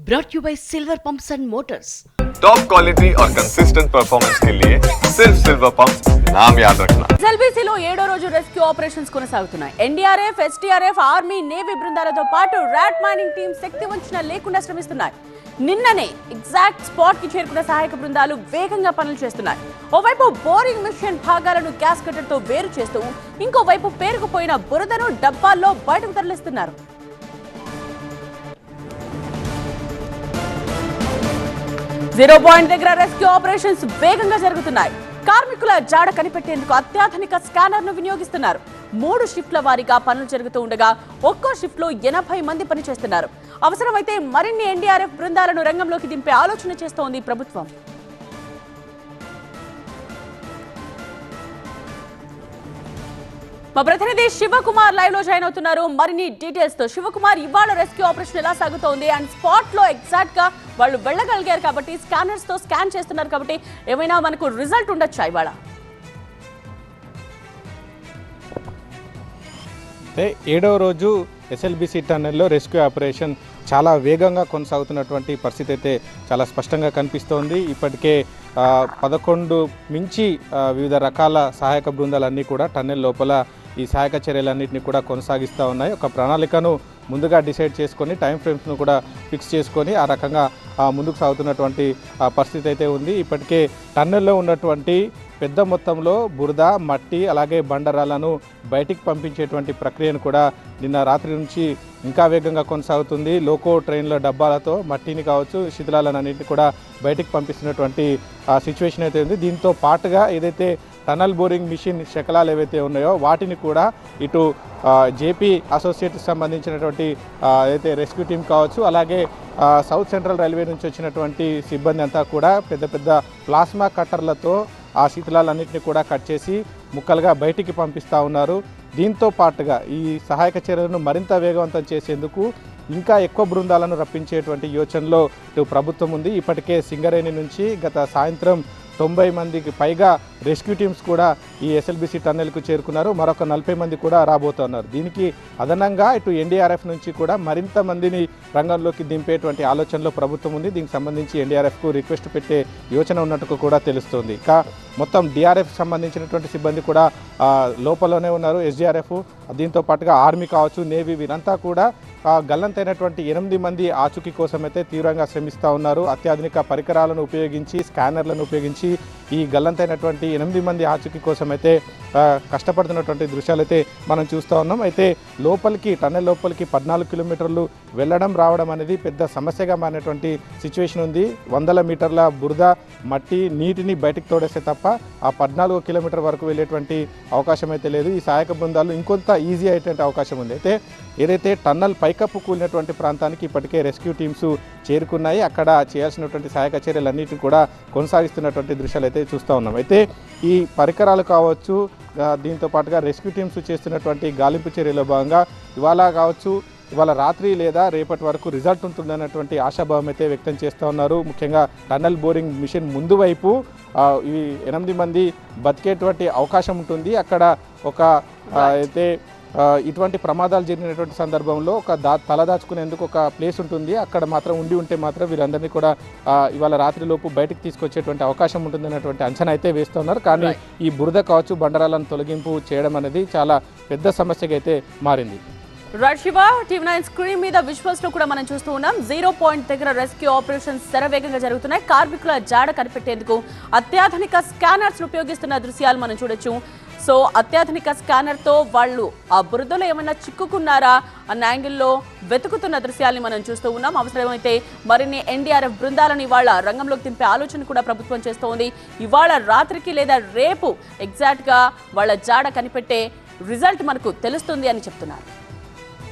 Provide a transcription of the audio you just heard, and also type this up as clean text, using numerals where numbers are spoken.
brought you by Silver Pumps and Motors. Top quality और consistent performance के लिए सिर्फ सिल्वर पंप्स नाम याद रखना. ఎస్ఎల్బీసీలో 7వ రోజు రెస్క్యూ ఆపరేషన్స్ కొనసాగుతున్నాయి. ఎన్డీఆర్ఎఫ్, ఎస్టీఆర్ఎఫ్, ఆర్మీ, నేవీ బృందాలతో పాటు ర్యాట్ మైనింగ్ టీం శక్తి వంచన లేకుండా శ్రమిస్తున్నాయి. నిన్ననే ఎగ్జాక్ట్ స్పాట్ కి చేరుకున్న సహాయక బృందాలు వేగంగా పనులు చేస్తున్నాయి. ఓవైపు బోరింగ్ మిషన్ భాగాలను గ్యాస్ కటర్ తో వేరు చేస్తూ ఇంకోవైపు పేరుకుపోయిన బురదను డబ్బాల్లో బయటకు తరలిస్తున్నారు. జీరో పాయింట్ దగ్గర రెస్క్యూ ఆపరేషన్స్ వేగంగా జరుగుతున్నాయి. కార్మికుల జాడ కనిపెట్టేందుకు అత్యాధునిక స్కానర్ ను వినియోగిస్తున్నారు. 3 షిఫ్ట్ల వారీగా పనులు జరుగుతూ ఉండగా ఒక్కో షిఫ్ట్ లో 80 మంది పనిచేస్తున్నారు. అవసరమైతే మరిన్ని ఎన్డీఆర్ఎఫ్ బృందాలను రంగంలోకి దింపే ఆలోచన చేస్తోంది ప్రభుత్వం. మా ప్రతినిధి శివకుమార్ లైవ్ లో జాయిన్ అవుతున్నారు మరిన్ని డీటెయిల్స్ తో. శివకుమార్, ఇవాళ రెస్క్యూ ఆపరేషన్ ఎలా సాగుతోంది అండ్ స్పాట్ లో ఎగ్జాక్ట్ గా వాళ్ళు వెళ్ళగలిగారు కాబట్టి స్కానర్స్ తో స్కాన్ చేస్తున్నారు కాబట్టి ఏమైనా మనకు రిజల్ట్ ఉండొచ్చా ఇవాళ? అయితే 7వ రోజు ఎస్ఎల్బీసీ టన్నెల్లో రెస్క్యూ ఆపరేషన్ చాలా వేగంగా కొనసాగుతున్నటువంటి పరిస్థితి అయితే చాలా స్పష్టంగా కనిపిస్తోంది. ఇప్పటికే 11 మించి వివిధ రకాల సహాయక బృందాలన్నీ కూడా టన్నెల్ లోపల ఈ సహాయక చర్యలన్నింటినీ కూడా కొనసాగిస్తూ ఉన్నాయి. ఒక ప్రణాళికను ముందుగా డిసైడ్ చేసుకొని టైం ఫ్రేమ్స్ను కూడా ఫిక్స్ చేసుకొని ఆ రకంగా ముందుకు సాగుతున్నటువంటి పరిస్థితి అయితే ఉంది. ఇప్పటికే టన్నెల్లో ఉన్నటువంటి పెద్ద మొత్తంలో బురద, మట్టి అలాగే బండరాలను బయటికి పంపించేటువంటి ప్రక్రియను కూడా నిన్న రాత్రి నుంచి ఇంకా వేగంగా కొనసాగుతుంది. లోకో ట్రైన్ల డబ్బాలతో మట్టిని కావచ్చు, శిథిలాలన్నింటినీ కూడా బయటికి పంపిస్తున్నటువంటి సిచ్యువేషన్ అయితే ఉంది. దీంతో పాటుగా ఏదైతే టనల్ బోరింగ్ మిషన్ శకలాలు ఏవైతే ఉన్నాయో వాటిని కూడా ఇటు జేపీ అసోసియేట్కి సంబంధించినటువంటి ఏదైతే రెస్క్యూ టీం కావచ్చు, అలాగే సౌత్ సెంట్రల్ రైల్వే నుంచి వచ్చినటువంటి సిబ్బంది అంతా కూడా పెద్ద పెద్ద ప్లాస్మా కట్టర్లతో ఆ శిథిలాలన్నింటినీ కూడా కట్ చేసి ముక్కలుగా బయటికి పంపిస్తూ ఉన్నారు. దీంతో పాటుగా ఈ సహాయక చర్యలను మరింత వేగవంతం చేసేందుకు ఇంకా ఎక్కువ బృందాలను రప్పించేటువంటి యోచనలో ప్రభుత్వం ఉంది. ఇప్పటికే సింగరేణి నుంచి గత సాయంత్రం 90 మందికి పైగా రెస్క్యూ టీమ్స్ కూడా ఈ ఎస్ఎల్బీసీ టన్నెల్కు చేరుకున్నారు. మరొక 40 మంది కూడా రాబోతున్నారు. దీనికి అదనంగా ఇటు ఎన్డీఆర్ఎఫ్ నుంచి కూడా మరింత మందిని రంగంలోకి దింపేటువంటి ఆలోచనలో ప్రభుత్వం ఉంది. దీనికి సంబంధించి ఎన్డీఆర్ఎఫ్కు రిక్వెస్ట్ పెట్టే యోచన ఉన్నట్టు కూడా తెలుస్తుంది. ఇక మొత్తం డిఆర్ఎఫ్ సంబంధించినటువంటి సిబ్బంది కూడా లోపలనే ఉన్నారు. ఎస్డీఆర్ఎఫ్, దీంతో పాటుగా ఆర్మీ కావచ్చు, నేవీ, వీరంతా కూడా గల్లంతైనటువంటి 8 మంది ఆచూకీ కోసమైతే తీవ్రంగా శ్రమిస్తూ ఉన్నారు. అత్యాధునిక పరికరాలను ఉపయోగించి, స్కానర్లను ఉపయోగించి ఈ గల్లంతైనటువంటి 8 మంది ఆచూకీ కోసమైతే కష్టపడుతున్నటువంటి దృశ్యాలు అయితే మనం చూస్తూ ఉన్నాం. అయితే లోపలికి టన్నెల్ లోపలికి 14 కిలోమీటర్లు వెళ్ళడం రావడం అనేది పెద్ద సమస్యగా మారినటువంటి సిచ్యువేషన్ ఉంది. 100 మీటర్ల బురద, మట్టి, నీటిని బయటికి తోడేస్తే తప్ప ఆ 14 కిలోమీటర్ వరకు వెళ్ళేటువంటి అవకాశం అయితే లేదు. ఈ సహాయక బృందాలు ఇంకొంత ఈజీ అయ్యేటువంటి అవకాశం ఉంది. అయితే ఏదైతే టన్నల్ పైకప్పు కూలినటువంటి ప్రాంతానికి ఇప్పటికే రెస్క్యూ టీమ్స్ చేరుకున్నాయి. అక్కడ చేయాల్సినటువంటి సహాయక చర్యలన్నింటినీ కూడా కొనసాగిస్తున్నటువంటి దృశ్యాలు అయితే చూస్తూ ఉన్నాం. అయితే ఈ పరికరాలు కావచ్చు, దీంతో పాటుగా రెస్క్యూ టీమ్స్ చేస్తున్నటువంటి గాలింపు చర్యలో భాగంగా ఇవాళ రాత్రి లేదా రేపటి వరకు రిజల్ట్ ఉంటుందన్నటువంటి ఆశాభావం అయితే వ్యక్తం చేస్తూ ఉన్నారు. ముఖ్యంగా టన్నల్ బోరింగ్ మిషన్ ముందు వైపు ఈ 8 మంది బతికేటువంటి అవకాశం ఉంటుంది. అక్కడ ఒక అయితే ఇటువంటి ప్రమాదాలు జరిగినటువంటి సందర్భంలో ఒక తలదాచుకునేందుకు ఒక ప్లేస్ ఉంటుంది. అక్కడ మాత్రం ఉంటే మాత్రం వీరందరినీ కూడా ఇవాళ రాత్రిలోపు బయటకు తీసుకొచ్చేటువంటి అవకాశం ఉంటుందన్నటువంటి అంచనా అయితే వేస్తున్నారు. కానీ ఈ బురద కావచ్చు, బండరాలను తొలగింపు చేయడం అనేది చాలా పెద్ద సమస్యగా అయితే మారింది. శివ, టీవీ9 స్క్రీన్ మీద విజువల్స్ లో కూడా మనం చూస్తూ ఉన్నాం. 0 పాయింట్ దగ్గర రెస్క్యూ ఆపరేషన్స్ శరవేగంగా జరుగుతున్నాయి. కార్మికుల జాడ కనిపెట్టేందుకు అత్యాధునిక స్కానర్స్ ఉపయోగిస్తున్న దృశ్యాలు మనం చూడొచ్చు. సో అత్యాధునిక స్కానర్ తో వాళ్ళు ఆ బురదలో ఏమైనా చిక్కుకున్నారా అన్న యాంగిల్లో వెతుకుతున్న దృశ్యాల్ని మనం చూస్తూ ఉన్నాం. అవసరమైతే మరిన్ని ఎన్డీఆర్ఎఫ్ బృందాలను ఇవాళ రంగంలోకి దింపే ఆలోచన కూడా ప్రభుత్వం చేస్తోంది. ఇవాళ రాత్రికి లేదా రేపు ఎగ్జాక్ట్ గా వాళ్ళ జాడ కనిపెట్టే రిజల్ట్ మనకు తెలుస్తుంది అని చెప్తున్నారు.